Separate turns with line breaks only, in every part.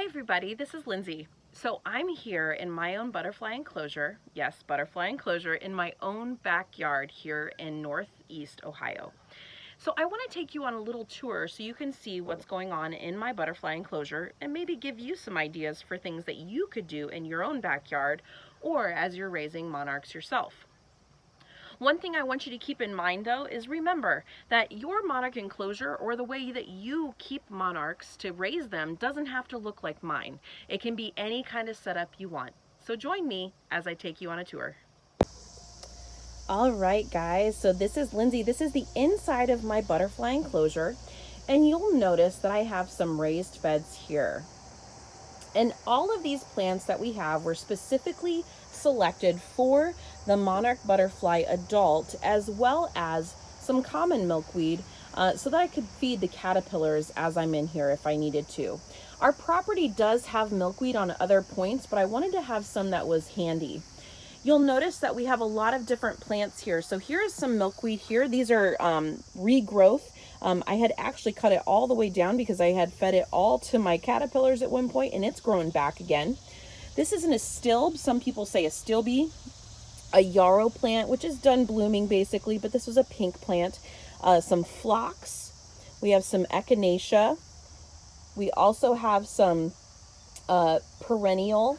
Hi everybody, this is Lindsay. So I'm here in my own butterfly enclosure, yes, butterfly enclosure, in my own backyard here in Northeast Ohio. So I want to take you on a little tour so you can see what's going on in my butterfly enclosure and maybe give you some ideas for things that you could do in your own backyard or as you're raising monarchs yourself. One thing I want you to keep in mind though is remember that your monarch enclosure or the way that you keep monarchs to raise them doesn't have to look like mine. It can be any kind of setup you want. So join me as I take you on a tour. All right, guys, so this is Lindsay. This is the inside of my butterfly enclosure, and you'll notice that I have some raised beds here. And all of these plants that we have were specifically selected for the monarch butterfly adult, as well as some common milkweed, so that I could feed the caterpillars as I'm in here if I needed to. Our property does have milkweed on other points, but I wanted to have some that was handy. You'll notice that we have a lot of different plants here. So here's some milkweed here. These are regrowth. I had actually cut it all the way down because I had fed it all to my caterpillars at one point, and it's growing back again. This is an astilbe. Some people say astilbe. A yarrow plant, which is done blooming basically, but this was a pink plant. Some phlox. We have some echinacea. We also have some perennial.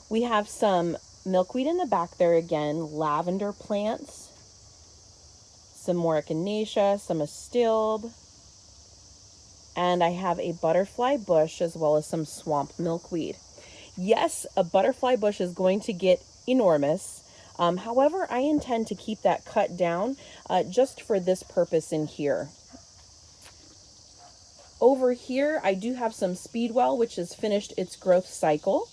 We have some milkweed in the back there again, lavender plants, some more echinacea, some astilbe, and I have a butterfly bush as well as some swamp milkweed. Yes, a butterfly bush is going to get enormous. However, I intend to keep that cut down just for this purpose in here. Over here, I do have some speedwell, which has finished its growth cycle,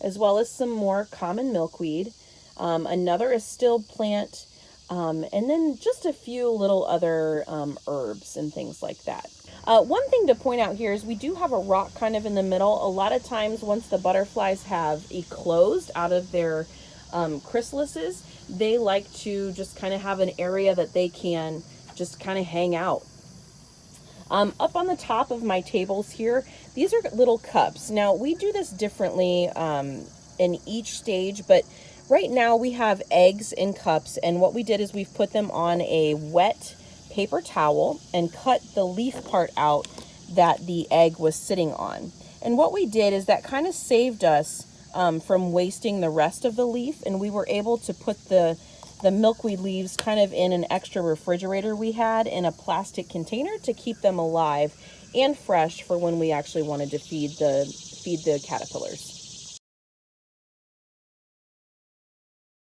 as well as some more common milkweed, another astilbe plant, and then just a few little other herbs and things like that. One thing to point out here is we do have a rock kind of in the middle. A lot of times once the butterflies have eclosed out of their chrysalises, they like to just kind of have an area that they can just kind of hang out. Up on the top of my tables here, these are little cups. Now, we do this differently in each stage, but right now we have eggs in cups, and what we did is we've put them on a wet paper towel and cut the leaf part out that the egg was sitting on. And what we did is that kind of saved us from wasting the rest of the leaf, and we were able to put the milkweed leaves kind of in an extra refrigerator we had in a plastic container to keep them alive and fresh for when we actually wanted to feed the caterpillars.